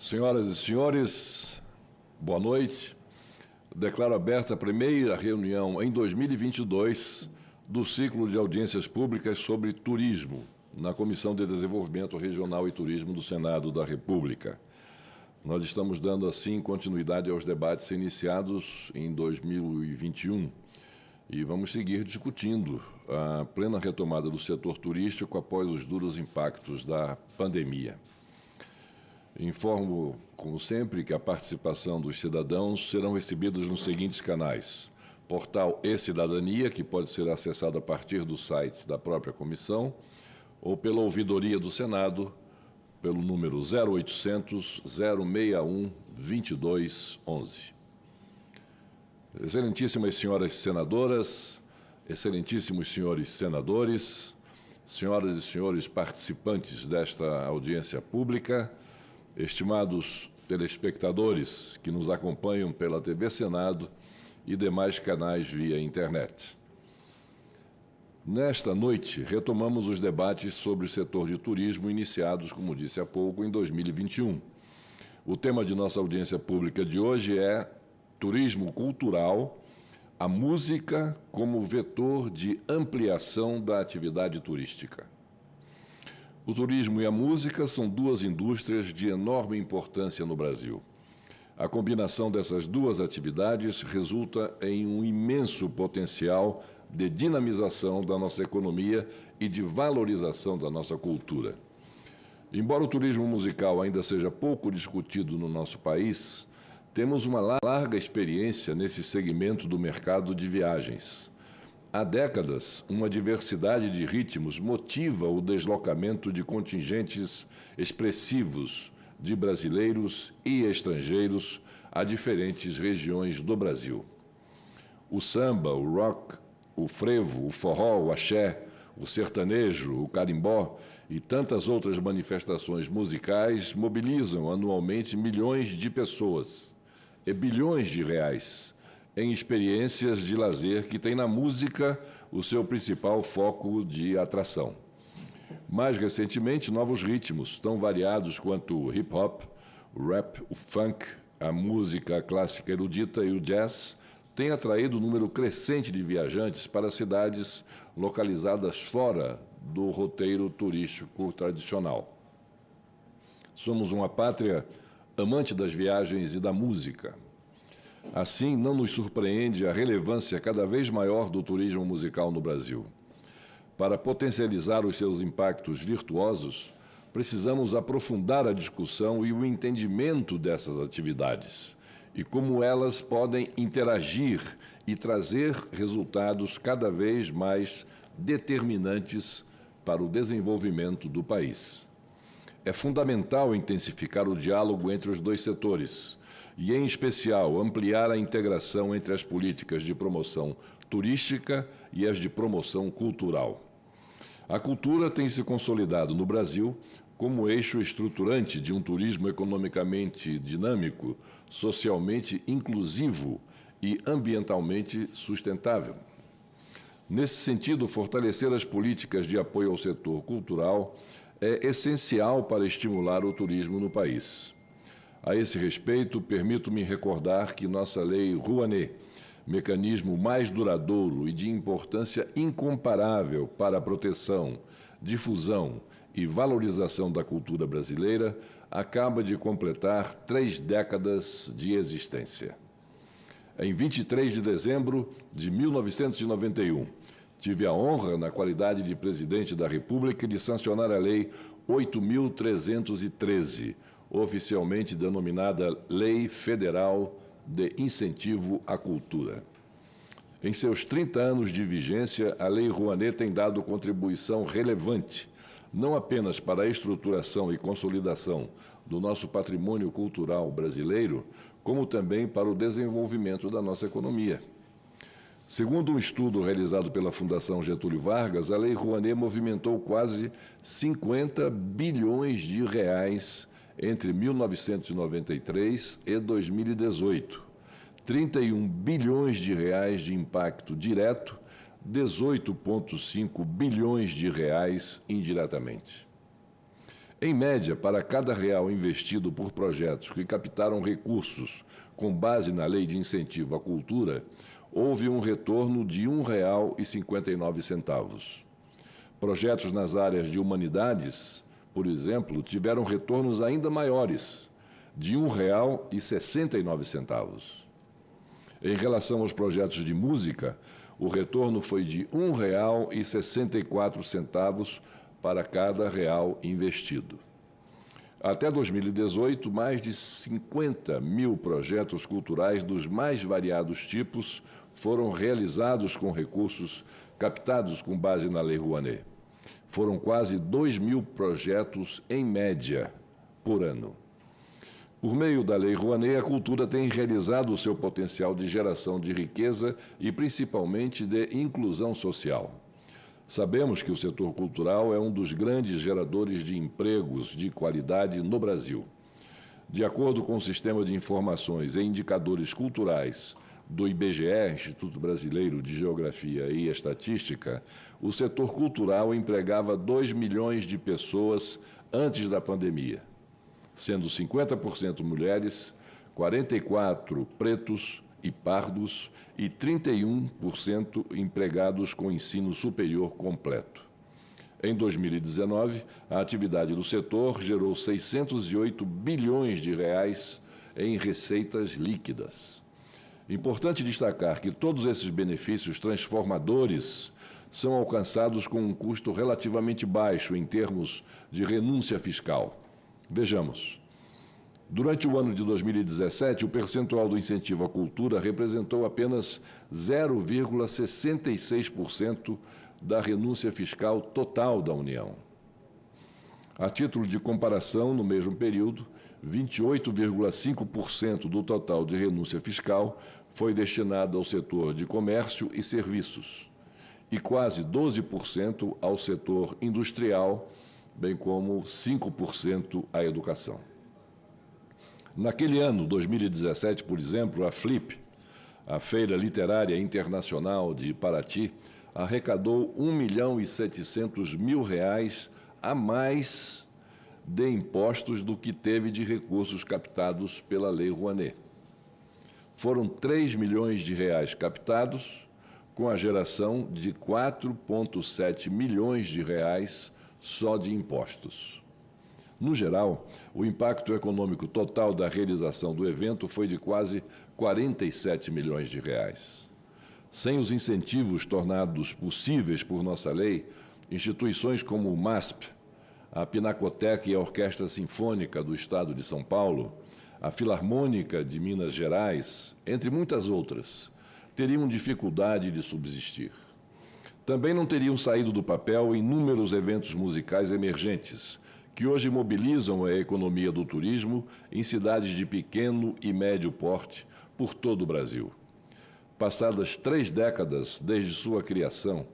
Senhoras e senhores, boa noite. Declaro aberta a primeira reunião em 2022 do ciclo de audiências públicas sobre turismo, na Comissão de Desenvolvimento Regional e Turismo do Senado da República. Nós estamos dando, assim, continuidade aos debates iniciados em 2021 e vamos seguir discutindo a plena retomada do setor turístico após os duros impactos da pandemia. Informo, como sempre, que a participação dos cidadãos serão recebidos nos seguintes canais: portal e-Cidadania, que pode ser acessado a partir do site da própria comissão, ou pela ouvidoria do Senado, pelo número 0800 061 2211. Excelentíssimas senhoras senadoras, excelentíssimos senhores senadores, senhoras e senhores participantes desta audiência pública, estimados telespectadores que nos acompanham pela TV Senado e demais canais via internet. Nesta noite, retomamos os debates sobre o setor de turismo iniciados, como disse há pouco, em 2021. O tema de nossa audiência pública de hoje é Turismo Cultural, a música como vetor de ampliação da atividade turística. O turismo e a música são duas indústrias de enorme importância no Brasil. A combinação dessas duas atividades resulta em um imenso potencial de dinamização da nossa economia e de valorização da nossa cultura. Embora o turismo musical ainda seja pouco discutido no nosso país, temos uma larga experiência nesse segmento do mercado de viagens. Há décadas, uma diversidade de ritmos motiva o deslocamento de contingentes expressivos de brasileiros e estrangeiros a diferentes regiões do Brasil. O samba, o rock, o frevo, o forró, o axé, o sertanejo, o carimbó e tantas outras manifestações musicais mobilizam anualmente milhões de pessoas e bilhões de reais em experiências de lazer que têm na música o seu principal foco de atração. Mais recentemente, novos ritmos, tão variados quanto o hip-hop, o rap, o funk, a música clássica erudita e o jazz, têm atraído um número crescente de viajantes para cidades localizadas fora do roteiro turístico tradicional. Somos uma pátria amante das viagens e da música. Assim, não nos surpreende a relevância cada vez maior do turismo musical no Brasil. Para potencializar os seus impactos virtuosos, precisamos aprofundar a discussão e o entendimento dessas atividades e como elas podem interagir e trazer resultados cada vez mais determinantes para o desenvolvimento do país. É fundamental intensificar o diálogo entre os dois setores e, em especial, ampliar a integração entre as políticas de promoção turística e as de promoção cultural. A cultura tem se consolidado no Brasil como eixo estruturante de um turismo economicamente dinâmico, socialmente inclusivo e ambientalmente sustentável. Nesse sentido, fortalecer as políticas de apoio ao setor cultural é essencial para estimular o turismo no país. A esse respeito, permito-me recordar que nossa Lei Rouanet, mecanismo mais duradouro e de importância incomparável para a proteção, difusão e valorização da cultura brasileira, acaba de completar 3 décadas de existência. Em 23 de dezembro de 1991, tive a honra, na qualidade de presidente da República, de sancionar a Lei 8.313, oficialmente denominada Lei Federal de Incentivo à Cultura. Em seus 30 anos de vigência, a Lei Rouanet tem dado contribuição relevante, não apenas para a estruturação e consolidação do nosso patrimônio cultural brasileiro, como também para o desenvolvimento da nossa economia. Segundo um estudo realizado pela Fundação Getúlio Vargas, a Lei Rouanet movimentou quase 50 bilhões de reais entre 1993 e 2018, 31 bilhões de reais de impacto direto, 18,5 bilhões de reais indiretamente. Em média, para cada real investido por projetos que captaram recursos com base na Lei de Incentivo à Cultura, houve um retorno de R$ 1,59. Projetos nas áreas de humanidades, por exemplo, tiveram retornos ainda maiores, de R$ 1,69. Em relação aos projetos de música, o retorno foi de R$ 1,64 para cada real investido. Até 2018, mais de 50 mil projetos culturais dos mais variados tipos foram realizados com recursos captados com base na Lei Rouanet. Foram quase 2.000 projetos, em média, por ano. Por meio da Lei Rouanet, a cultura tem realizado o seu potencial de geração de riqueza e, principalmente, de inclusão social. Sabemos que o setor cultural é um dos grandes geradores de empregos de qualidade no Brasil. De acordo com o Sistema de Informações e Indicadores Culturais do IBGE, Instituto Brasileiro de Geografia e Estatística, o setor cultural empregava 2 milhões de pessoas antes da pandemia, sendo 50% mulheres, 44% pretos e pardos e 31% empregados com ensino superior completo. Em 2019, a atividade do setor gerou 608 bilhões de reais em receitas líquidas. Importante destacar que todos esses benefícios transformadores são alcançados com um custo relativamente baixo em termos de renúncia fiscal. Vejamos. Durante o ano de 2017, o percentual do incentivo à cultura representou apenas 0,66% da renúncia fiscal total da União. A título de comparação, no mesmo período, 28,5% do total de renúncia fiscal foi destinado ao setor de comércio e serviços e quase 12% ao setor industrial, bem como 5% à educação. Naquele ano, 2017, por exemplo, a Flip, a Feira Literária Internacional de Paraty, arrecadou R$ 1.700.000 a mais de impostos do que teve de recursos captados pela Lei Rouanet. Foram 3 milhões de reais captados, com a geração de 4,7 milhões de reais só de impostos. No geral, o impacto econômico total da realização do evento foi de quase 47 milhões de reais. Sem os incentivos tornados possíveis por nossa lei, instituições como o MASP, a Pinacoteca e a Orquestra Sinfônica do Estado de São Paulo, a Filarmônica de Minas Gerais, entre muitas outras, teriam dificuldade de subsistir. Também não teriam saído do papel inúmeros eventos musicais emergentes, que hoje mobilizam a economia do turismo em cidades de pequeno e médio porte por todo o Brasil. Passadas 3 décadas desde sua criação,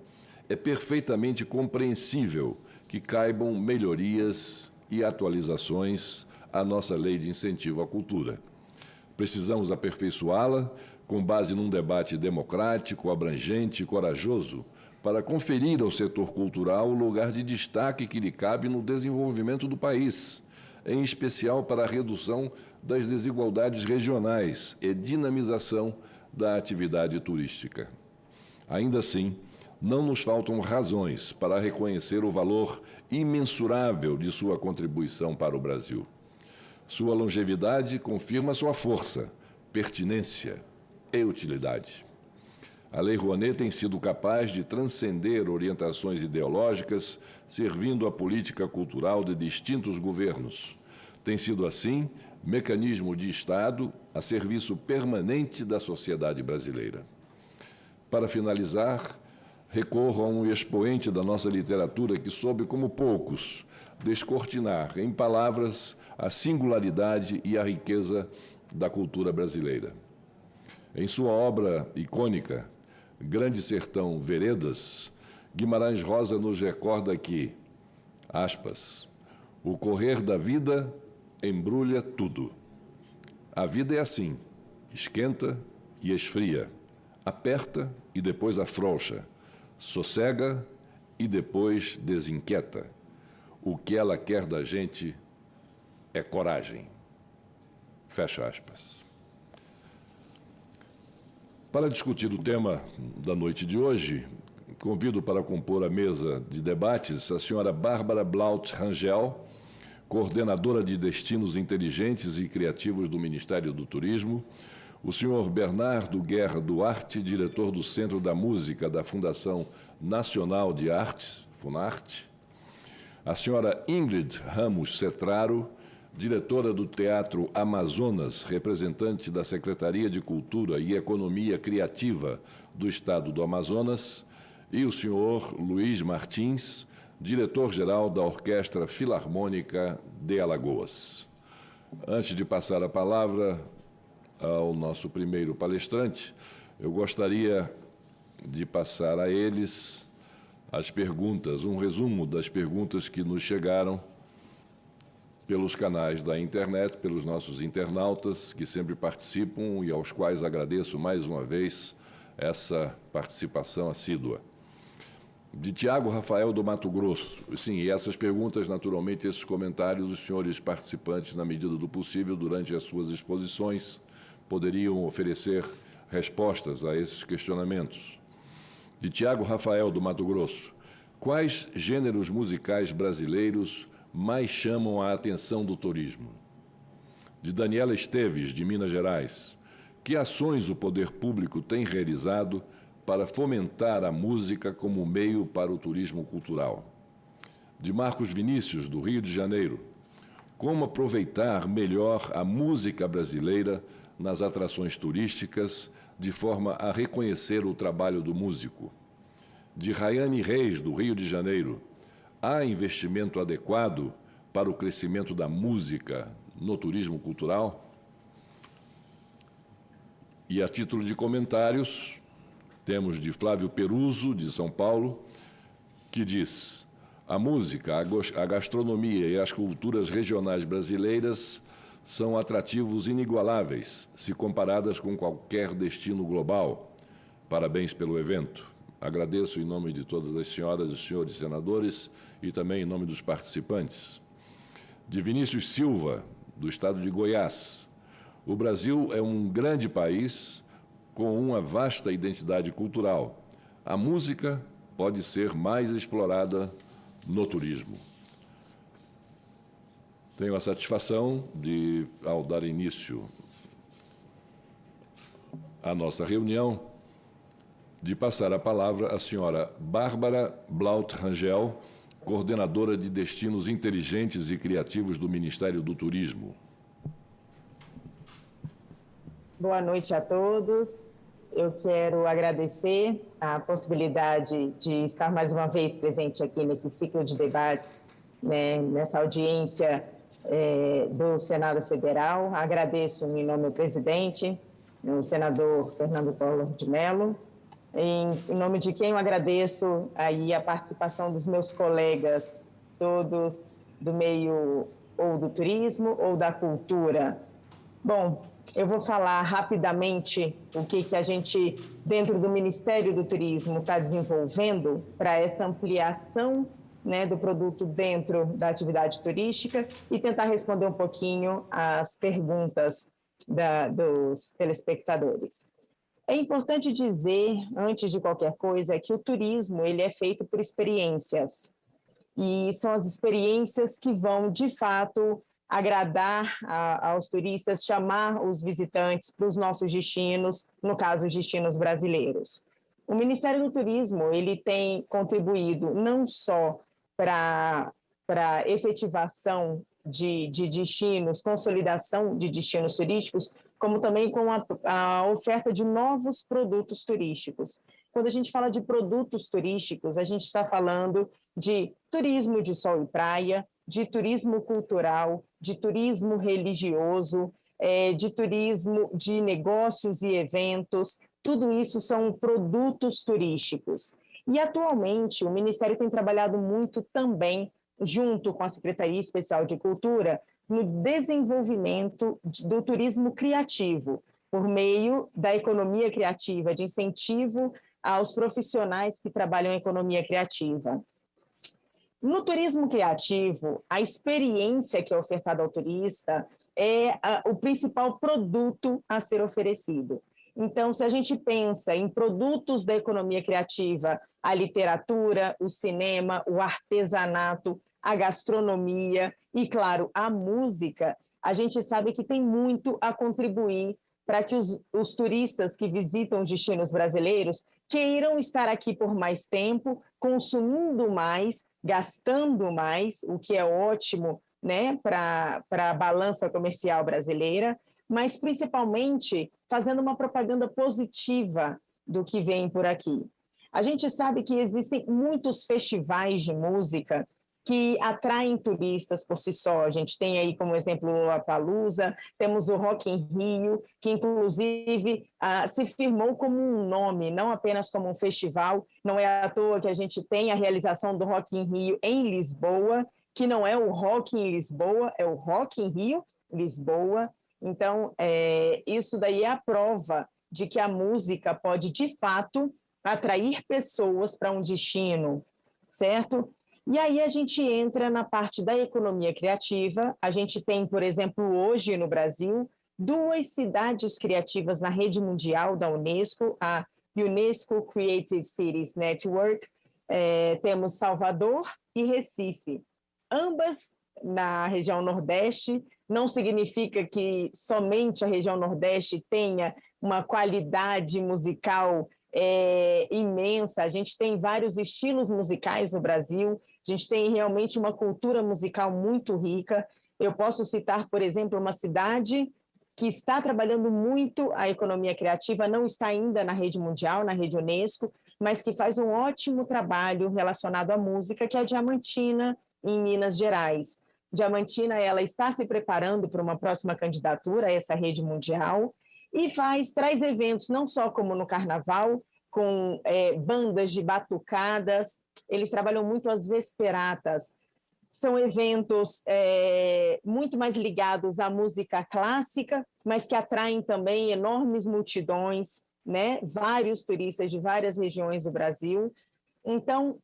é perfeitamente compreensível que caibam melhorias e atualizações à nossa Lei de Incentivo à Cultura. Precisamos aperfeiçoá-la com base num debate democrático, abrangente e corajoso, para conferir ao setor cultural o lugar de destaque que lhe cabe no desenvolvimento do país, em especial para a redução das desigualdades regionais e dinamização da atividade turística. Ainda assim, não nos faltam razões para reconhecer o valor imensurável de sua contribuição para o Brasil. Sua longevidade confirma sua força, pertinência e utilidade. A Lei Rouanet tem sido capaz de transcender orientações ideológicas, servindo à política cultural de distintos governos. Tem sido, assim, mecanismo de Estado a serviço permanente da sociedade brasileira. Para finalizar, recorro a um expoente da nossa literatura que soube, como poucos, descortinar em palavras a singularidade e a riqueza da cultura brasileira. Em sua obra icônica, Grande Sertão Veredas, Guimarães Rosa nos recorda que, aspas, o correr da vida embrulha tudo. A vida é assim, esquenta e esfria, aperta e depois afrouxa, sossega e depois desinquieta. O que ela quer da gente é coragem. Fecha aspas. Para discutir o tema da noite de hoje, convido para compor a mesa de debates a senhora Bárbara Blaut Rangel, coordenadora de Destinos Inteligentes e Criativos do Ministério do Turismo, o senhor Bernardo Guerra Duarte, diretor do Centro da Música da Fundação Nacional de Artes, Funarte, a senhora Ingrid Ramos Cetraro, diretora do Teatro Amazonas, representante da Secretaria de Cultura e Economia Criativa do Estado do Amazonas, e o senhor Luiz Martins, diretor-geral da Orquestra Filarmônica de Alagoas. Antes de passar a palavra ao nosso primeiro palestrante, eu gostaria de passar a eles as perguntas, um resumo das perguntas que nos chegaram pelos canais da internet, pelos nossos internautas que sempre participam e aos quais agradeço mais uma vez essa participação assídua. De Tiago Rafael do Mato Grosso. Sim, e essas perguntas, naturalmente, esses comentários, os senhores participantes, na medida do possível, durante as suas exposições, poderiam oferecer respostas a esses questionamentos. De Tiago Rafael do Mato Grosso. Quais gêneros musicais brasileiros mais chamam a atenção do turismo? De Daniela Esteves, de Minas Gerais. Que ações o poder público tem realizado para fomentar a música como meio para o turismo cultural? De Marcos Vinícius, do Rio de Janeiro. Como aproveitar melhor a música brasileira nas atrações turísticas, de forma a reconhecer o trabalho do músico? De Rayane Reis, do Rio de Janeiro. Há investimento adequado para o crescimento da música no turismo cultural? E a título de comentários, temos de Flávio Peruso, de São Paulo, que diz: a música, a gastronomia e as culturas regionais brasileiras são atrativos inigualáveis, se comparadas com qualquer destino global. Parabéns pelo evento. Agradeço em nome de todas as senhoras e senhores senadores e também em nome dos participantes. De Vinícius Silva, do estado de Goiás. O Brasil é um grande país com uma vasta identidade cultural. A música pode ser mais explorada no turismo. Tenho a satisfação de, ao dar início à nossa reunião, de passar a palavra à senhora Bárbara Blaut Rangel, coordenadora de Destinos Inteligentes e Criativos do Ministério do Turismo. Boa noite a todos. Eu quero agradecer a possibilidade de estar mais uma vez presente aqui nesse ciclo de debates, né, nessa audiência do Senado Federal. Agradeço em nome do presidente, o senador Fernando Collor de Mello, em nome de quem eu agradeço aí a participação dos meus colegas, todos do meio ou do turismo ou da cultura. Bom, eu vou falar rapidamente o que a gente, dentro do Ministério do Turismo, está desenvolvendo para essa ampliação, né, do produto dentro da atividade turística e tentar responder um pouquinho às perguntas dos telespectadores. É importante dizer, antes de qualquer coisa, que o turismo ele é feito por experiências. E são as experiências que vão, de fato, agradar aos turistas, chamar os visitantes para os nossos destinos, no caso, os destinos brasileiros. O Ministério do Turismo ele tem contribuído não só para a efetivação de destinos, consolidação de destinos turísticos, como também com a oferta de novos produtos turísticos. Quando a gente fala de produtos turísticos, a gente está falando de turismo de sol e praia, de turismo cultural, de turismo religioso, de turismo de negócios e eventos. Tudo isso são produtos turísticos. E, atualmente, o Ministério tem trabalhado muito também, junto com a Secretaria Especial de Cultura, no desenvolvimento do turismo criativo, por meio da economia criativa, de incentivo aos profissionais que trabalham em economia criativa. No turismo criativo, a experiência que é ofertada ao turista é o principal produto a ser oferecido. Então, se a gente pensa em produtos da economia criativa, a literatura, o cinema, o artesanato, a gastronomia e, claro, a música, a gente sabe que tem muito a contribuir para que os turistas que visitam os destinos brasileiros queiram estar aqui por mais tempo, consumindo mais, gastando mais, o que é ótimo, né, para a balança comercial brasileira, mas principalmente fazendo uma propaganda positiva do que vem por aqui. A gente sabe que existem muitos festivais de música que atraem turistas por si só. A gente tem aí como exemplo o Lollapalooza, temos o Rock in Rio, que inclusive se firmou como um nome, não apenas como um festival. Não é à toa que a gente tem a realização do Rock in Rio em Lisboa, que não é o Rock em Lisboa, é o Rock in Rio, Lisboa. Então, isso daí é a prova de que a música pode, de fato, atrair pessoas para um destino, certo? E aí a gente entra na parte da economia criativa. A gente tem, por exemplo, hoje no Brasil, 2 cidades criativas na rede mundial da Unesco, a UNESCO Creative Cities Network. Temos Salvador e Recife. Ambas na região Nordeste. Não significa que somente a região Nordeste tenha uma qualidade musical imensa. A gente tem vários estilos musicais no Brasil, a gente tem realmente uma cultura musical muito rica. Eu posso citar, por exemplo, uma cidade que está trabalhando muito a economia criativa, não está ainda na rede mundial, na rede Unesco, mas que faz um ótimo trabalho relacionado à música, que é a Diamantina, em Minas Gerais. Diamantina, ela está se preparando para uma próxima candidatura a essa rede mundial e traz eventos, não só como no Carnaval, com bandas de batucadas. Eles trabalham muito as vesperatas. São eventos muito mais ligados à música clássica, mas que atraem também enormes multidões, né? Vários turistas de várias regiões do Brasil. Então,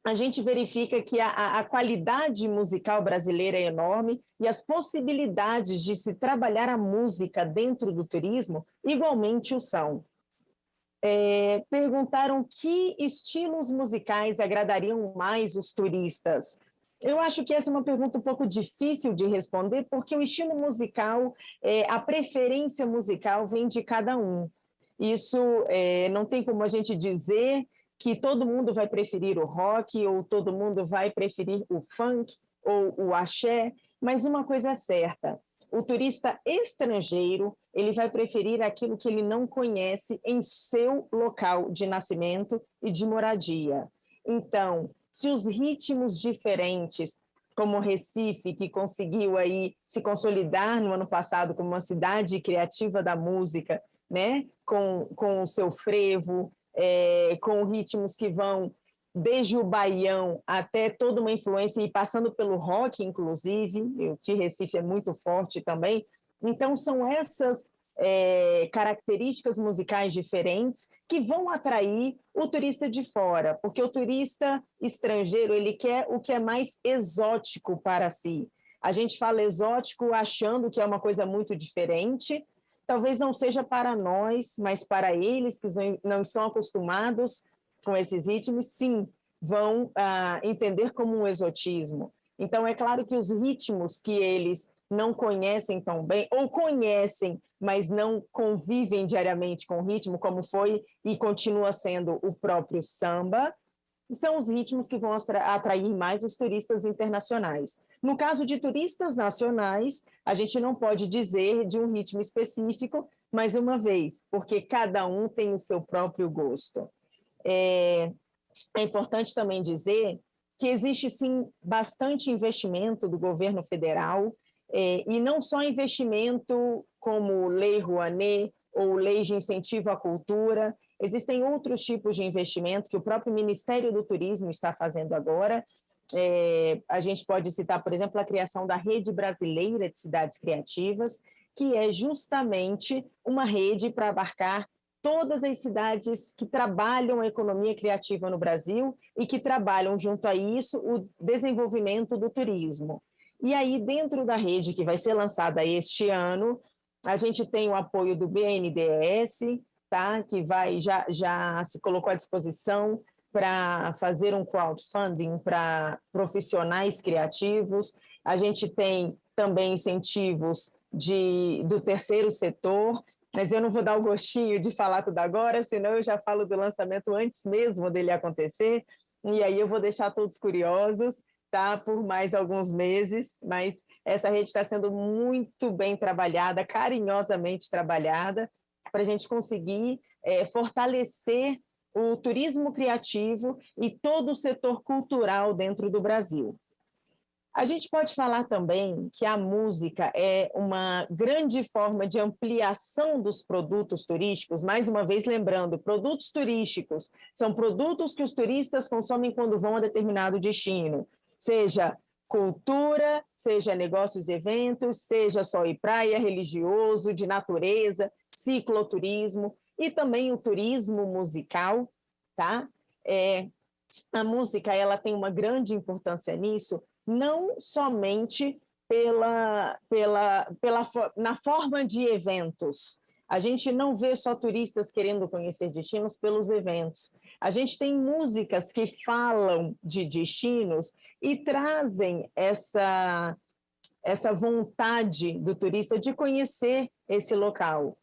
a gente verifica que a qualidade musical brasileira é enorme e as possibilidades de se trabalhar a música dentro do turismo igualmente o são. Perguntaram que estilos musicais agradariam mais os turistas. Eu acho que essa é uma pergunta um pouco difícil de responder, porque o estilo musical, a preferência musical vem de cada um. Isso não tem como a gente dizer que todo mundo vai preferir o rock, ou todo mundo vai preferir o funk, ou o axé, mas uma coisa é certa: o turista estrangeiro, ele vai preferir aquilo que ele não conhece em seu local de nascimento e de moradia. Então, se os ritmos diferentes, como Recife, que conseguiu aí se consolidar no ano passado como uma cidade criativa da música, né? com o seu frevo, com ritmos que vão desde o baião até toda uma influência, e passando pelo rock, inclusive, que Recife é muito forte também. Então, são essas características musicais diferentes que vão atrair o turista de fora, porque o turista estrangeiro, ele quer o que é mais exótico para si. A gente fala exótico achando que é uma coisa muito diferente, talvez não seja para nós, mas para eles que não estão acostumados com esses ritmos, sim, vão entender como um exotismo. Então, é claro que os ritmos que eles não conhecem tão bem, ou conhecem, mas não convivem diariamente com o ritmo, como foi e continua sendo o próprio samba, são os ritmos que vão atrair mais os turistas internacionais. No caso de turistas nacionais, a gente não pode dizer de um ritmo específico, mais uma vez, porque cada um tem o seu próprio gosto. É importante também dizer que existe, sim, bastante investimento do governo federal, e não só investimento como Lei Rouanet ou Lei de Incentivo à Cultura. Existem outros tipos de investimento que o próprio Ministério do Turismo está fazendo agora. A gente pode citar, por exemplo, a criação da Rede Brasileira de Cidades Criativas, que é justamente uma rede para abarcar todas as cidades que trabalham a economia criativa no Brasil e que trabalham junto a isso o desenvolvimento do turismo. E aí, dentro da rede que vai ser lançada este ano, a gente tem o apoio do BNDES, tá? Que já se colocou à disposição para fazer um crowdfunding para profissionais criativos. A gente tem também incentivos do terceiro setor, mas eu não vou dar o gostinho de falar tudo agora, senão eu já falo do lançamento antes mesmo dele acontecer, e aí eu vou deixar todos curiosos, tá? Por mais alguns meses, mas essa rede está sendo muito bem trabalhada, carinhosamente trabalhada, para a gente conseguir fortalecer o turismo criativo e todo o setor cultural dentro do Brasil. A gente pode falar também que a música é uma grande forma de ampliação dos produtos turísticos. Mais uma vez, lembrando, produtos turísticos são produtos que os turistas consomem quando vão a determinado destino, seja cultura, seja negócios e eventos, seja sol e praia, religioso, de natureza, cicloturismo e também o turismo musical, tá? A música, ela tem uma grande importância nisso, não somente na forma de eventos. A gente não vê só turistas querendo conhecer destinos pelos eventos. A gente tem músicas que falam de destinos e trazem essa vontade do turista de conhecer esse local.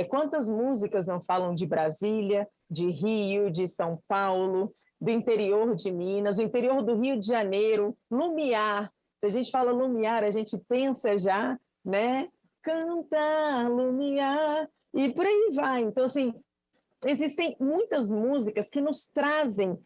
Quantas músicas não falam de Brasília, de Rio, de São Paulo, do interior de Minas, do interior do Rio de Janeiro, Lumiar. Se a gente fala Lumiar, a gente pensa já, né? Canta, Lumiar, e por aí vai. Então, assim, existem muitas músicas que nos trazem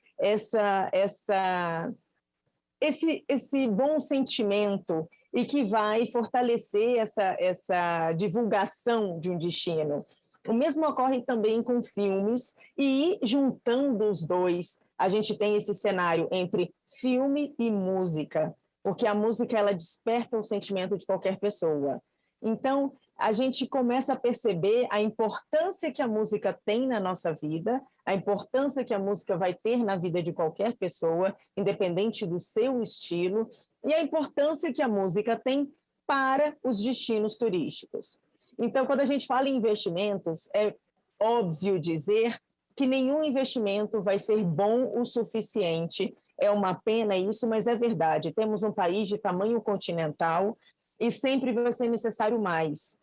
esse bom sentimento e que vai fortalecer essa divulgação de um destino. O mesmo ocorre também com filmes, e juntando os dois, a gente tem esse cenário entre filme e música, porque a música ela desperta o sentimento de qualquer pessoa. Então, a gente começa a perceber a importância que a música tem na nossa vida, a importância que a música vai ter na vida de qualquer pessoa, independente do seu estilo, e a importância que a música tem para os destinos turísticos. Então, quando a gente fala em investimentos, é óbvio dizer que nenhum investimento vai ser bom o suficiente. É uma pena isso, mas é verdade. Temos um país de tamanho continental e sempre vai ser necessário mais.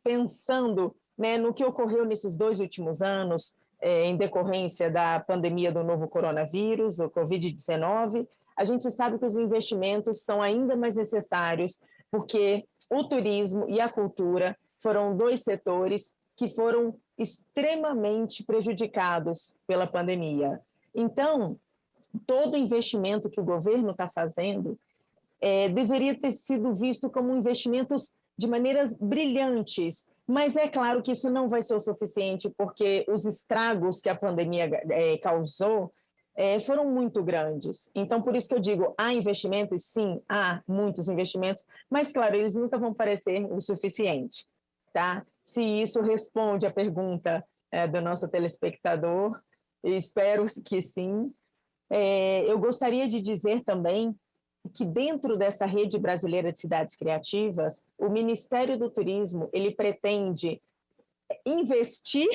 Pensando, né, no que ocorreu nesses 2 últimos anos, em decorrência da pandemia do novo coronavírus, o Covid-19, a gente sabe que os investimentos são ainda mais necessários, porque o turismo e a cultura foram 2 setores que foram extremamente prejudicados pela pandemia. Então, todo investimento que o governo está fazendo deveria ter sido visto como investimentos de maneiras brilhantes, mas é claro que isso não vai ser o suficiente, porque os estragos que a pandemia causou foram muito grandes. Então, por isso que eu digo, há investimentos? Sim, há muitos investimentos, mas, claro, eles nunca vão parecer o suficiente, tá? Se isso responde à pergunta do nosso telespectador, eu espero que sim. Eu gostaria de dizer também que dentro dessa rede brasileira de cidades criativas, o Ministério do Turismo, ele pretende investir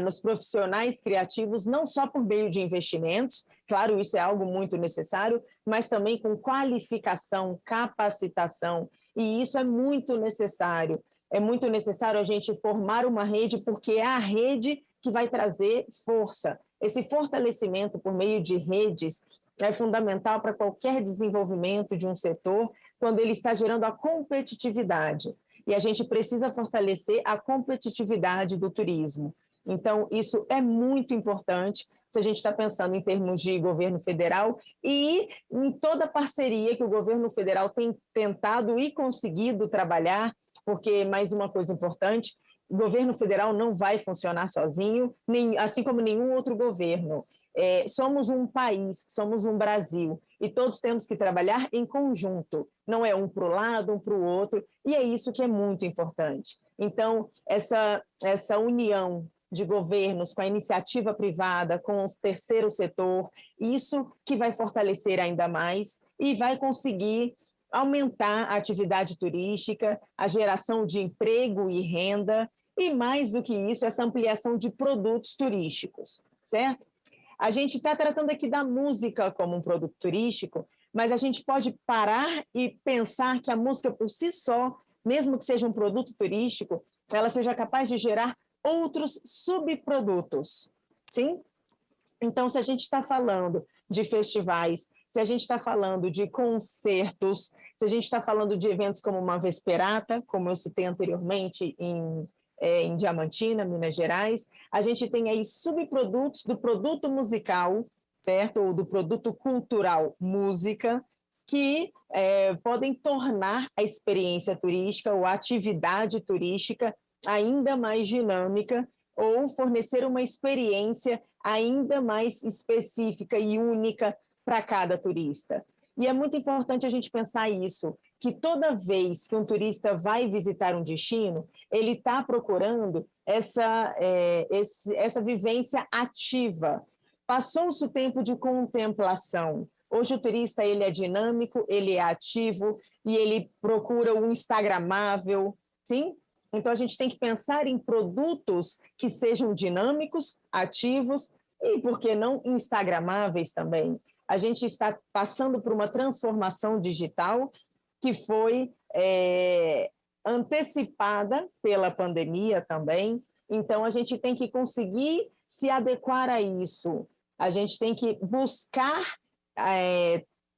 nos profissionais criativos, não só por meio de investimentos, claro, isso é algo muito necessário, mas também com qualificação, capacitação, e isso é muito necessário. É muito necessário a gente formar uma rede, porque é a rede que vai trazer força. Esse fortalecimento por meio de redes é fundamental para qualquer desenvolvimento de um setor, quando ele está gerando a competitividade. E a gente precisa fortalecer a competitividade do turismo. Então, isso é muito importante se a gente está pensando em termos de governo federal e em toda a parceria que o governo federal tem tentado e conseguido trabalhar, porque, mais uma coisa importante, o governo federal não vai funcionar sozinho, assim como nenhum outro governo. Somos um país, somos um Brasil, e todos temos que trabalhar em conjunto, não é um para o lado, um para o outro, e é isso que é muito importante. Então, essa união de governos com a iniciativa privada, com o terceiro setor, isso que vai fortalecer ainda mais e vai conseguir aumentar a atividade turística, a geração de emprego e renda, e mais do que isso, essa ampliação de produtos turísticos, certo? A gente está tratando aqui da música como um produto turístico, mas a gente pode parar e pensar que a música por si só, mesmo que seja um produto turístico, ela seja capaz de gerar outros subprodutos, sim? Então, se a gente está falando de festivais, se a gente está falando de concertos, se a gente está falando de eventos como uma Vesperata, como eu citei anteriormente em Diamantina, Minas Gerais, a gente tem aí subprodutos do produto musical, certo? Ou do produto cultural música, que podem tornar a experiência turística ou a atividade turística ainda mais dinâmica ou fornecer uma experiência ainda mais específica e única para cada turista. E é muito importante a gente pensar isso, que toda vez que um turista vai visitar um destino, ele está procurando essa vivência ativa. Passou-se o tempo de contemplação. Hoje o turista ele é dinâmico, ele é ativo e ele procura o instagramável, sim? Então, a gente tem que pensar em produtos que sejam dinâmicos, ativos e, por que não, instagramáveis também. A gente está passando por uma transformação digital que foi antecipada pela pandemia também. Então, a gente tem que conseguir se adequar a isso. A gente tem que buscar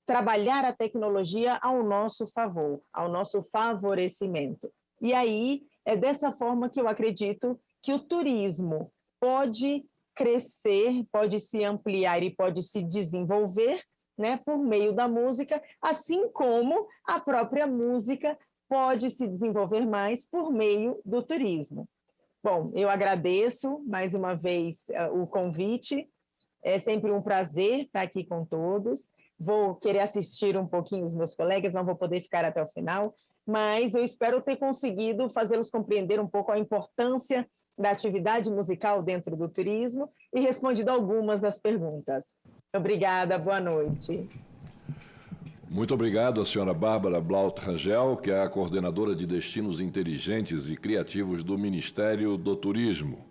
trabalhar a tecnologia ao nosso favor, ao nosso favorecimento. E aí, é dessa forma que eu acredito que o turismo pode crescer, pode se ampliar e pode se desenvolver, né, por meio da música, assim como a própria música pode se desenvolver mais por meio do turismo. Bom, eu agradeço mais uma vez o convite, é sempre um prazer estar aqui com todos. Vou querer assistir um pouquinho os meus colegas, não vou poder ficar até o final, mas eu espero ter conseguido fazê-los compreender um pouco a importância da atividade musical dentro do turismo e respondido algumas das perguntas. Obrigada, boa noite. Muito obrigado à senhora Bárbara Blaut Rangel, que é a coordenadora de Destinos Inteligentes e Criativos do Ministério do Turismo.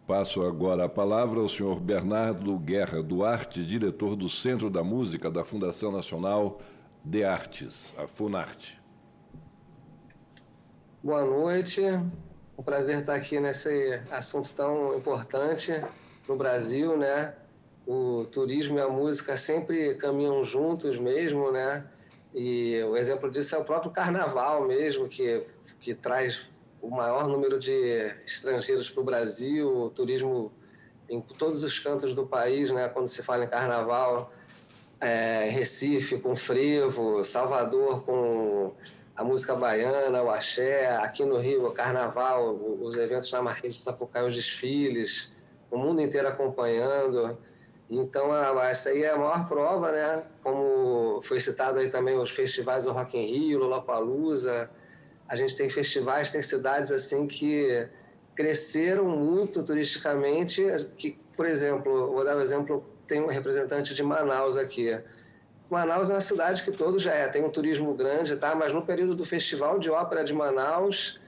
Passo agora a palavra ao senhor Bernardo Guerra Duarte, diretor do Centro da Música da Fundação Nacional de Artes, a FUNARTE. Boa noite, um prazer estar aqui nesse assunto tão importante no Brasil, né? O turismo e a música sempre caminham juntos mesmo, né? E o exemplo disso é o próprio carnaval mesmo, que traz o maior número de estrangeiros para o Brasil, o turismo em todos os cantos do país, né? Quando se fala em carnaval, Recife com frevo, Salvador com a música baiana, o axé, aqui no Rio, o carnaval, os eventos na Marquês de Sapucaí, os desfiles, o mundo inteiro acompanhando. Então, essa aí é a maior prova, né? Como foi citado aí também os festivais do Rock in Rio, Lollapalooza. A gente tem festivais, tem cidades assim que cresceram muito turisticamente, que, por exemplo, vou dar um exemplo, tem um representante de Manaus aqui. Manaus é uma cidade que todo já tem um turismo grande, tá? Mas no período do Festival de Ópera de Manaus,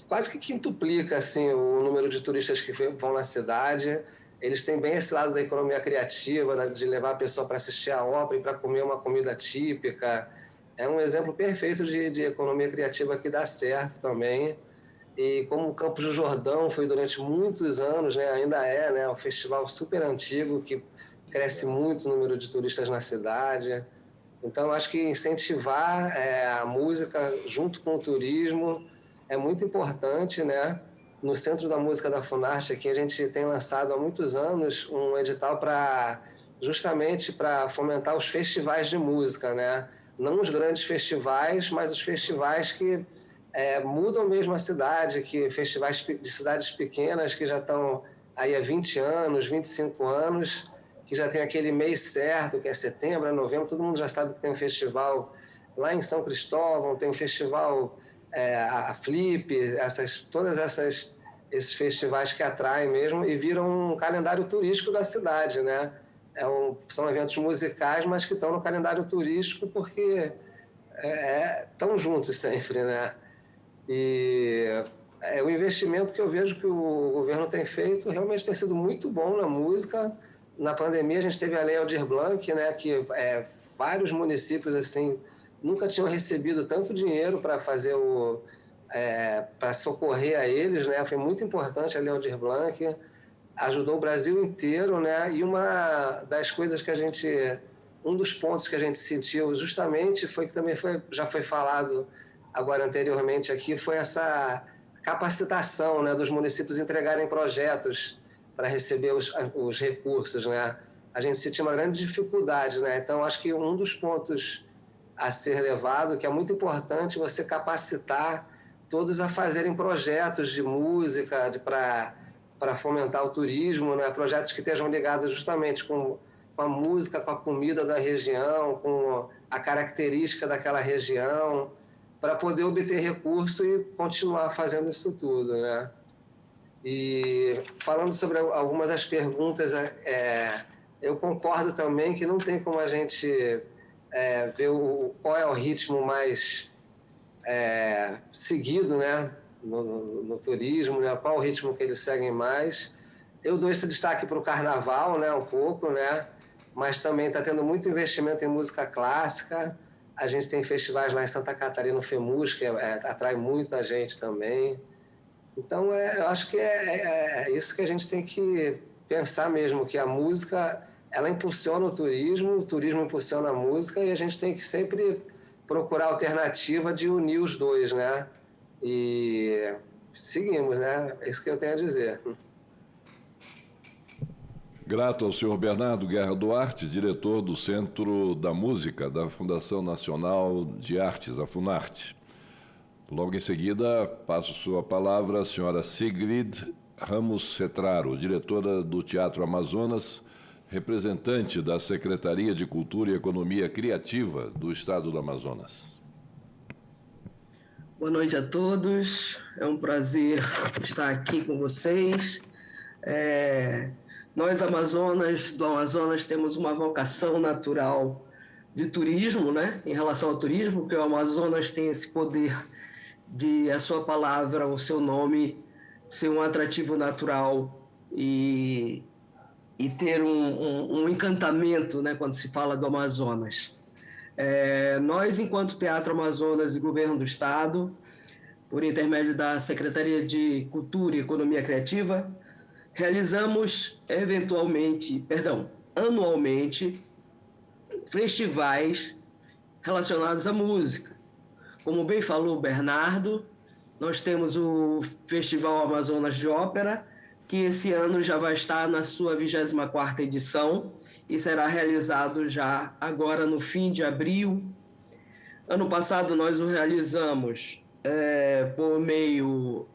quase que quintuplica assim, o número de turistas que vão na cidade. Eles têm bem esse lado da economia criativa, de levar a pessoa para assistir a ópera e para comer uma comida típica. É um exemplo perfeito de economia criativa que dá certo também. E como o Campos do Jordão foi durante muitos anos, né, ainda é, né, um festival super antigo que cresce muito o número de turistas na cidade. Então, acho que incentivar a música junto com o turismo é muito importante, né? No Centro da Música da FUNARTE, aqui a gente tem lançado há muitos anos um edital justamente para fomentar os festivais de música, né? Não os grandes festivais, mas os festivais que mudam mesmo a cidade, que festivais de cidades pequenas que já estão aí há 20 anos, 25 anos, que já tem aquele mês certo, que é setembro, é novembro, todo mundo já sabe que tem um festival lá em São Cristóvão, tem um festival a Flip, esses festivais que atraem mesmo e viram um calendário turístico da cidade, né? São eventos musicais, mas que estão no calendário turístico porque estão juntos sempre, né? E o investimento que eu vejo que o governo tem feito realmente tem sido muito bom na música. Na pandemia a gente teve a Lei Aldir Blanc, né, que vários municípios assim nunca tinham recebido tanto dinheiro para fazer para socorrer a eles, né? Foi muito importante a Lei Aldir Blanc, ajudou o Brasil inteiro, né? E um dos pontos que a gente sentiu justamente foi que também já foi falado agora anteriormente aqui, foi essa capacitação, né, dos municípios entregarem projetos para receber os recursos, né? A gente sentiu uma grande dificuldade, né? Então acho que um dos pontos a ser levado, que é muito importante você capacitar todos a fazerem projetos de música para fomentar o turismo, né? Projetos que estejam ligados justamente com a música, com a comida da região, com a característica daquela região, para poder obter recurso e continuar fazendo isso tudo, né? E falando sobre algumas das perguntas, eu concordo também que não tem como a gente ver qual é o ritmo mais seguido, né, no turismo, né, qual o ritmo que eles seguem mais. Eu dou esse destaque para o carnaval, né, um pouco, né, mas também está tendo muito investimento em música clássica. A gente tem festivais lá em Santa Catarina, o FEMUS, que atrai muita gente também. Então, eu acho que é isso que a gente tem que pensar mesmo, que a música, ela impulsiona o turismo impulsiona a música, e a gente tem que sempre procurar alternativa de unir os dois, né? E seguimos, né? É isso que eu tenho a dizer. Grato ao senhor Bernardo Guerra Duarte, diretor do Centro da Música da Fundação Nacional de Artes, a Funarte. Logo em seguida, passo sua palavra à senhora Sigrid Ramos Cetraro, diretora do Teatro Amazonas, representante da Secretaria de Cultura e Economia Criativa do Estado do Amazonas. Boa noite a todos, é um prazer estar aqui com vocês. Nós, do Amazonas, temos uma vocação natural de turismo, né? Em relação ao turismo, porque o Amazonas tem esse poder de a sua palavra, o seu nome, ser um atrativo natural e ter um encantamento, né, quando se fala do Amazonas. Nós, enquanto Teatro Amazonas e Governo do Estado, por intermédio da Secretaria de Cultura e Economia Criativa, realizamos anualmente, festivais relacionados à música. Como bem falou o Bernardo, nós temos o Festival Amazonas de Ópera, que esse ano já vai estar na sua 24ª edição e será realizado já agora no fim de abril. Ano passado nós o realizamos por meio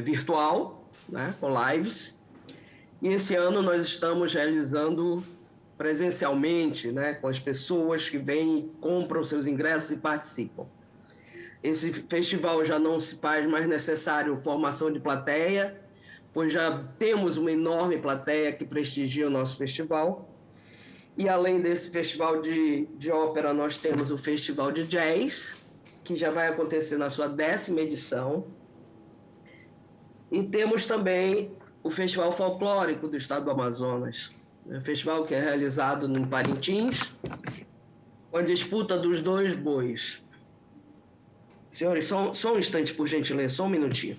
virtual, né, com lives, e esse ano nós estamos realizando presencialmente, né, com as pessoas que vêm, compram seus ingressos e participam. Esse festival já não se faz mais necessário formação de plateia, pois já temos uma enorme plateia que prestigia o nosso festival. E além desse festival de ópera, nós temos o Festival de Jazz, que já vai acontecer na sua 10ª edição. E temos também o Festival Folclórico do Estado do Amazonas, um festival que é realizado em Parintins, com a disputa dos 2 bois. Senhores, só um instante, por gentileza, só um minutinho.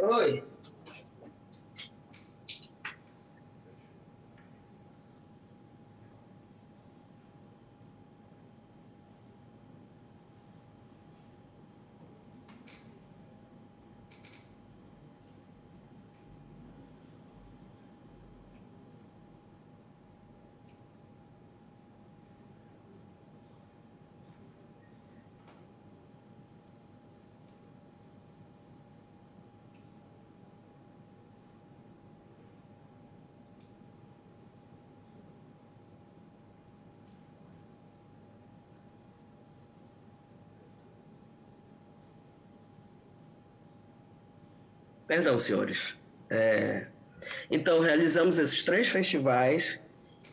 Oi. Perdão, senhores. Então, realizamos esses 3 festivais,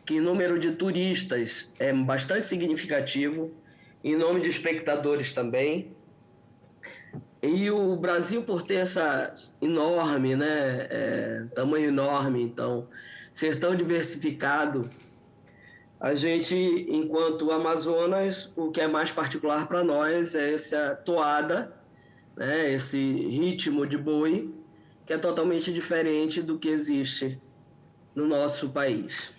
que o número de turistas é bastante significativo, em nome de espectadores também. E o Brasil, por ter essa enorme, tamanho enorme, então, ser tão diversificado, a gente, enquanto Amazonas, o que é mais particular para nós é essa toada, né, esse ritmo de boi, que é totalmente diferente do que existe no nosso país.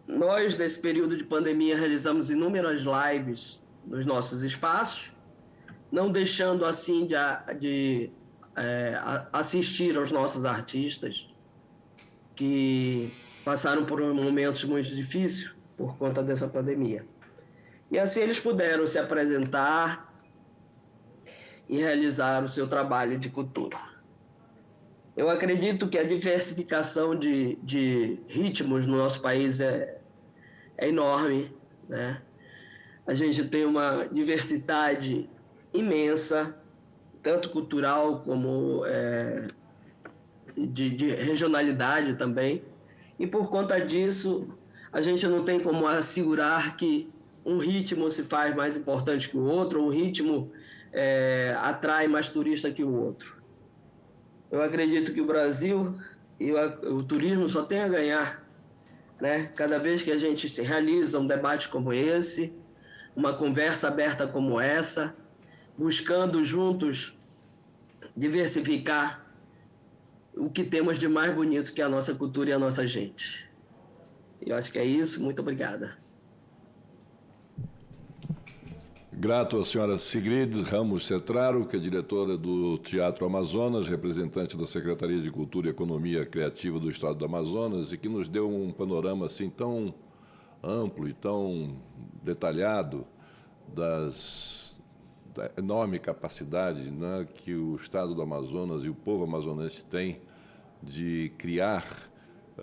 Nós, nesse período de pandemia, realizamos inúmeras lives nos nossos espaços, não deixando assim de assistir aos nossos artistas que passaram por momentos muito difíceis por conta dessa pandemia. E assim eles puderam se apresentar e realizar o seu trabalho de cultura. Eu acredito que a diversificação de ritmos no nosso país é enorme, né? A gente tem uma diversidade imensa, tanto cultural como de regionalidade também. E por conta disso, a gente não tem como assegurar que um ritmo se faz mais importante que o outro, ou um ritmo atrai mais turista que o outro. Eu acredito que o Brasil e o turismo só tem a ganhar, né? Cada vez que a gente se realiza um debate como esse, uma conversa aberta como essa, buscando juntos diversificar o que temos de mais bonito que é a nossa cultura e a nossa gente. Eu acho que é isso. Muito obrigada. Grato à senhora Sigrid Ramos Cetraro, que é diretora do Teatro Amazonas, representante da Secretaria de Cultura e Economia Criativa do Estado do Amazonas, e que nos deu um panorama assim tão amplo e tão detalhado da enorme capacidade, né, que o Estado do Amazonas e o povo amazonense tem de criar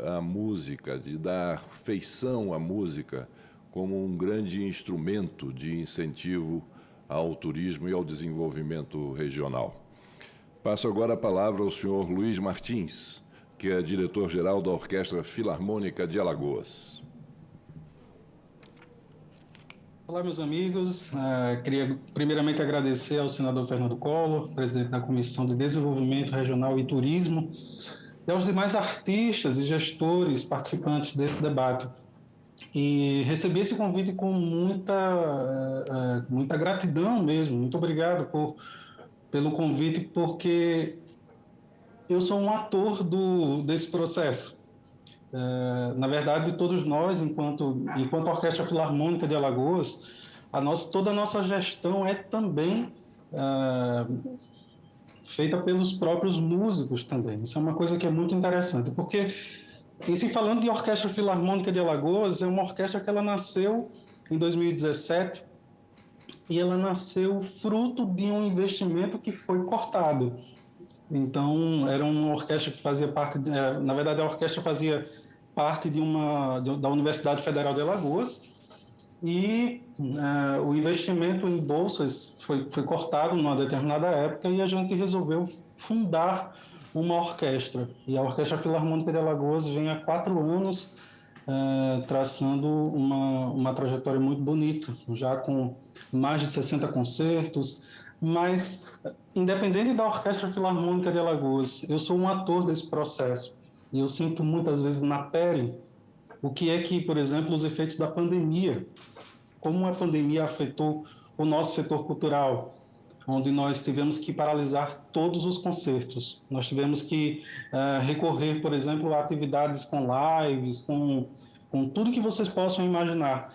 a música, de dar feição à música como um grande instrumento de incentivo ao turismo e ao desenvolvimento regional. Passo agora a palavra ao senhor Luiz Martins, que é diretor-geral da Orquestra Filarmônica de Alagoas. Olá, meus amigos. Queria primeiramente agradecer ao senador Fernando Collor, presidente da Comissão de Desenvolvimento Regional e Turismo, e aos demais artistas e gestores participantes desse debate. E recebi esse convite com muita gratidão mesmo. Muito obrigado pelo convite, porque eu sou um ator desse processo. Na verdade, todos nós, enquanto Orquestra Filarmônica de Alagoas, toda a nossa gestão é também feita pelos próprios músicos também. Isso é uma coisa que é muito interessante, porque, em se falando de Orquestra Filarmônica de Alagoas, é uma orquestra que ela nasceu em 2017 e ela nasceu fruto de um investimento que foi cortado. Então, era uma orquestra que fazia parte... na verdade, a orquestra fazia parte da Universidade Federal de Alagoas e o investimento em bolsas foi cortado numa determinada época e a gente resolveu fundar uma orquestra. E a Orquestra Filarmônica de Alagoas vem há 4 anos traçando uma trajetória muito bonita, já com mais de 60 concertos. Mas, independente da Orquestra Filarmônica de Alagoas, eu sou um ator desse processo. E eu sinto muitas vezes na pele o que é que, por exemplo, os efeitos da pandemia, como a pandemia afetou o nosso setor cultural, onde nós tivemos que paralisar todos os concertos. Nós tivemos que recorrer, por exemplo, a atividades com lives, com tudo que vocês possam imaginar.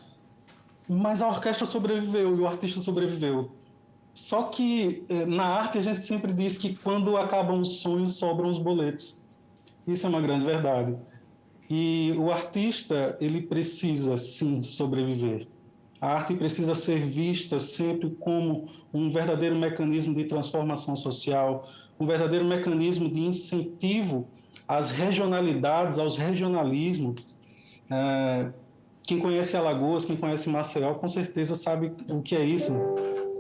Mas a orquestra sobreviveu e o artista sobreviveu. Só que na arte a gente sempre diz que quando acabam os sonhos, sobram os boletos. Isso é uma grande verdade. E o artista, ele precisa, sim, sobreviver. A arte precisa ser vista sempre como um verdadeiro mecanismo de transformação social, um verdadeiro mecanismo de incentivo às regionalidades, aos regionalismos. Quem conhece Alagoas, quem conhece Maceió, com certeza sabe o que é isso.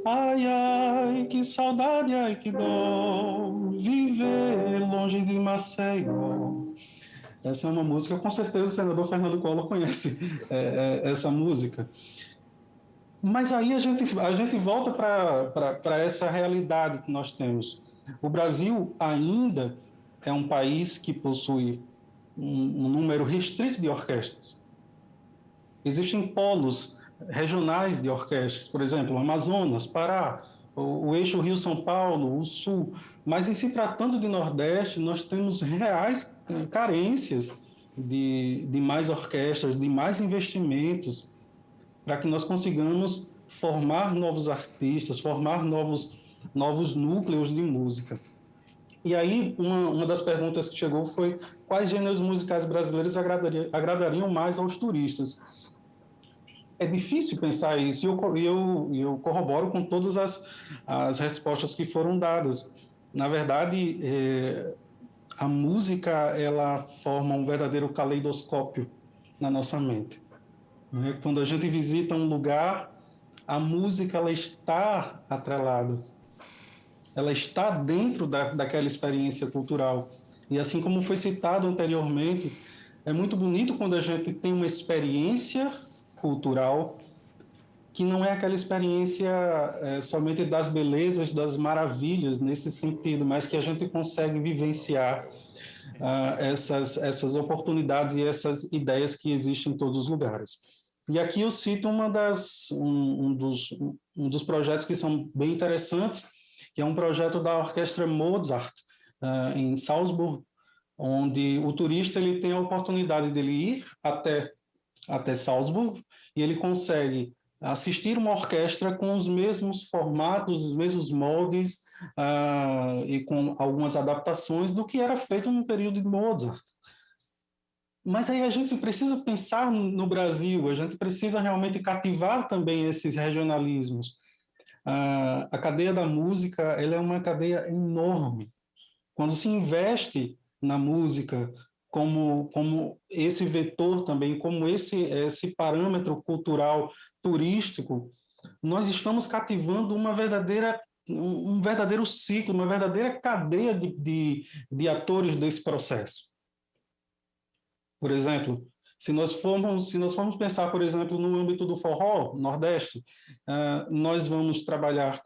Ai, ai, que saudade, ai, que dó, viver longe de Maceió. Essa é uma música, com certeza o senador Fernando Collor conhece essa música. Mas aí a gente volta para essa realidade que nós temos. O Brasil ainda é um país que possui um número restrito de orquestras. Existem polos regionais de orquestras, por exemplo, Amazonas, Pará, o eixo Rio-São Paulo, o Sul. Mas, em se tratando de Nordeste, nós temos reais carências de mais orquestras, de mais investimentos, para que nós consigamos formar novos artistas, formar novos núcleos de música. E aí, uma das perguntas que chegou foi quais gêneros musicais brasileiros agradariam mais aos turistas. É difícil pensar isso, e eu corroboro com todas as respostas que foram dadas. Na verdade, a música ela forma um verdadeiro caleidoscópio na nossa mente. Quando a gente visita um lugar, a música ela está atrelada, ela está dentro daquela experiência cultural. E assim como foi citado anteriormente, é muito bonito quando a gente tem uma experiência cultural que não é aquela experiência somente das belezas, das maravilhas nesse sentido, mas que a gente consegue vivenciar essas oportunidades e essas ideias que existem em todos os lugares. E aqui eu cito um dos projetos que são bem interessantes, que é um projeto da Orquestra Mozart, em Salzburg, onde o turista ele tem a oportunidade de ir até Salzburg e ele consegue assistir uma orquestra com os mesmos formatos, os mesmos moldes e com algumas adaptações do que era feito no período de Mozart. Mas aí a gente precisa pensar no Brasil, a gente precisa realmente cativar também esses regionalismos. A cadeia da música ela é uma cadeia enorme. Quando se investe na música como esse vetor também, como esse parâmetro cultural turístico, nós estamos cativando um verdadeiro ciclo, uma verdadeira cadeia de atores desse processo. Por exemplo, se nós formos pensar, por exemplo, no âmbito do forró, Nordeste, nós vamos trabalhar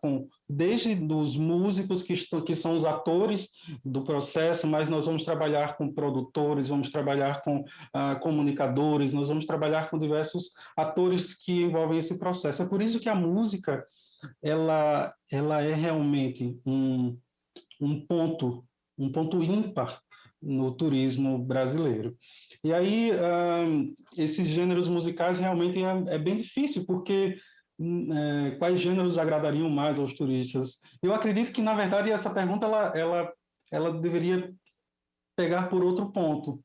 desde os músicos que são os atores do processo, mas nós vamos trabalhar com produtores, vamos trabalhar com comunicadores, nós vamos trabalhar com diversos atores que envolvem esse processo. É por isso que a música ela é realmente um ponto ímpar no turismo brasileiro. E aí, esses gêneros musicais realmente é bem difícil, porque quais gêneros agradariam mais aos turistas? Eu acredito que, na verdade, essa pergunta ela deveria pegar por outro ponto.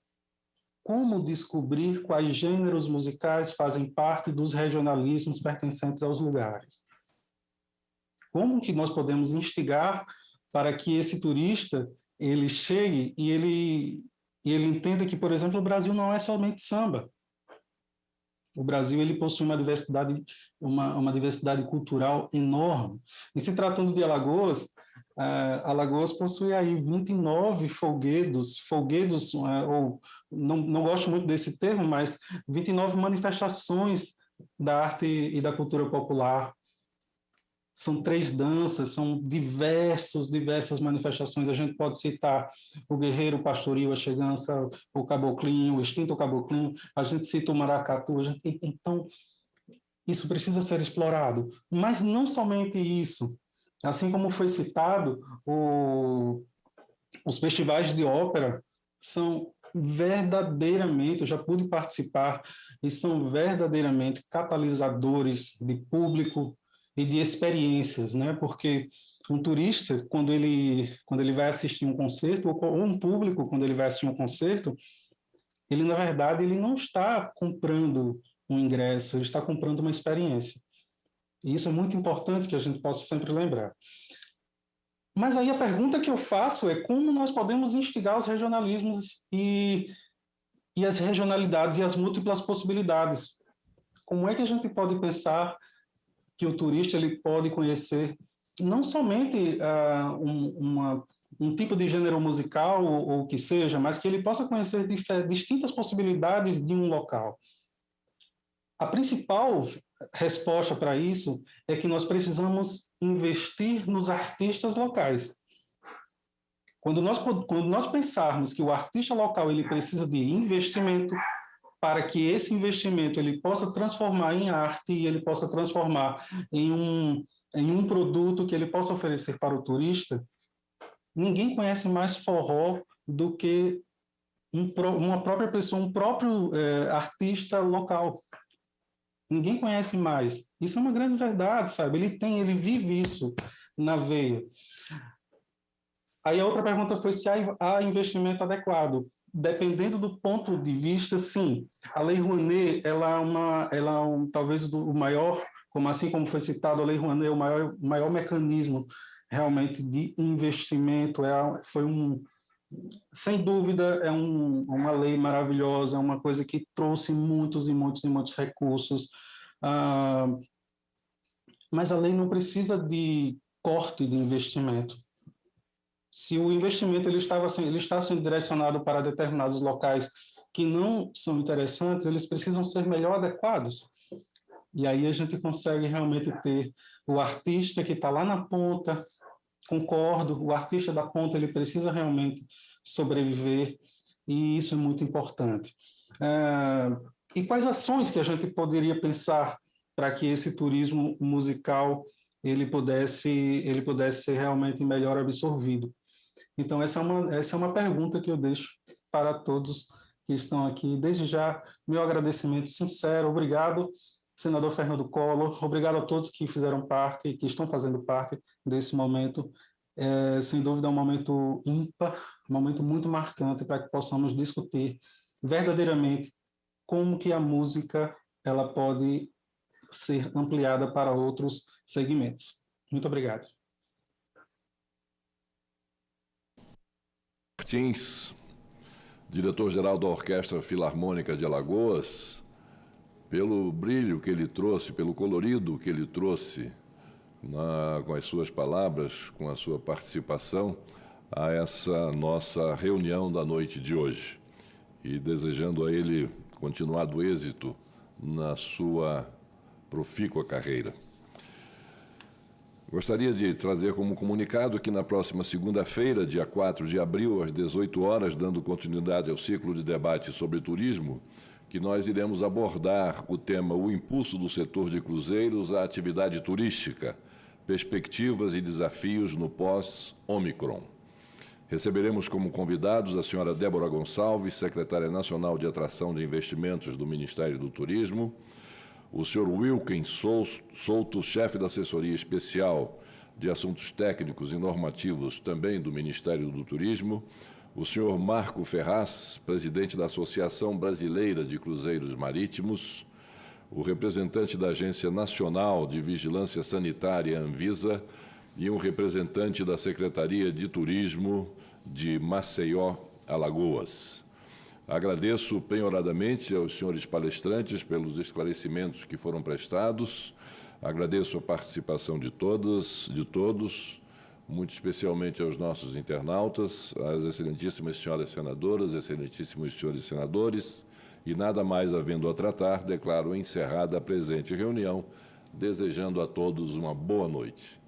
Como descobrir quais gêneros musicais fazem parte dos regionalismos pertencentes aos lugares? Como que nós podemos instigar para que esse turista ele chegue e ele entenda que, por exemplo, o Brasil não é somente samba. O Brasil ele possui uma diversidade cultural enorme. E se tratando de Alagoas, Alagoas possui aí 29 folguedos, ou não gosto muito desse termo, mas 29 manifestações da arte e da cultura popular. São 3 danças, são diversas manifestações. A gente pode citar o guerreiro, o pastoril, a chegança, o caboclinho, o extinto caboclinho. A gente cita o maracatu. Então, isso precisa ser explorado. Mas não somente isso. Assim como foi citado, os festivais de ópera são verdadeiramente, eu já pude participar, e são verdadeiramente catalisadores de público e de experiências, né? Porque um turista, quando ele vai assistir um concerto, ou um público, quando ele vai assistir um concerto, ele, na verdade, ele não está comprando um ingresso, ele está comprando uma experiência. E isso é muito importante que a gente possa sempre lembrar. Mas aí a pergunta que eu faço é como nós podemos instigar os regionalismos e as regionalidades e as múltiplas possibilidades? Como é que a gente pode pensar que o turista ele pode conhecer não somente um tipo de gênero musical ou o que seja, mas que ele possa conhecer distintas possibilidades de um local. A principal resposta para isso é que nós precisamos investir nos artistas locais. Quando nós pensarmos que o artista local ele precisa de investimento para que esse investimento ele possa transformar em arte e ele possa transformar em um produto que ele possa oferecer para o turista, ninguém conhece mais forró do que uma própria pessoa, um próprio artista local. Ninguém conhece mais. Isso é uma grande verdade, sabe? Ele vive isso na veia. Aí a outra pergunta foi se há investimento adequado. Dependendo do ponto de vista, sim. A Lei Rouanet, talvez o maior, assim como foi citado, a Lei Rouanet é o maior mecanismo realmente de investimento. Sem dúvida, é uma lei maravilhosa, é uma coisa que trouxe muitos e muitos e muitos recursos. Mas a lei não precisa de corte de investimento. Se o investimento ele está sendo direcionado para determinados locais que não são interessantes, eles precisam ser melhor adequados. E aí a gente consegue realmente ter o artista que está lá na ponta. Concordo, o artista da ponta ele precisa realmente sobreviver e isso é muito importante. E quais ações que a gente poderia pensar para que esse turismo musical ele pudesse ser realmente melhor absorvido? Então, essa é uma pergunta que eu deixo para todos que estão aqui. Desde já, meu agradecimento sincero. Obrigado, senador Fernando Collor. Obrigado a todos que fizeram parte, que estão fazendo parte desse momento. Sem dúvida, é um momento ímpar, um momento muito marcante para que possamos discutir verdadeiramente como que a música ela pode ser ampliada para outros segmentos. Muito obrigado. Martins, diretor-geral da Orquestra Filarmônica de Alagoas, pelo brilho que ele trouxe, pelo colorido que ele trouxe com as suas palavras, com a sua participação a essa nossa reunião da noite de hoje. E desejando a ele continuado êxito na sua profícua carreira. Gostaria de trazer como comunicado que na próxima segunda-feira, dia 4 de abril, às 18 horas, dando continuidade ao ciclo de debate sobre turismo, que nós iremos abordar o tema O Impulso do Setor de Cruzeiros à Atividade Turística, Perspectivas e Desafios no Pós-Omicron. Receberemos como convidados a senhora Débora Gonçalves, secretária nacional de Atração de Investimentos do Ministério do Turismo, o senhor Wilkins Souto, chefe da Assessoria Especial de Assuntos Técnicos e Normativos, também do Ministério do Turismo, o senhor Marco Ferraz, presidente da Associação Brasileira de Cruzeiros Marítimos, o representante da Agência Nacional de Vigilância Sanitária, Anvisa, e um representante da Secretaria de Turismo de Maceió, Alagoas. Agradeço penhoradamente aos senhores palestrantes pelos esclarecimentos que foram prestados. Agradeço a participação de todos, muito especialmente aos nossos internautas, às excelentíssimas senhoras senadoras, excelentíssimos senhores senadores, e nada mais havendo a tratar, declaro encerrada a presente reunião, desejando a todos uma boa noite.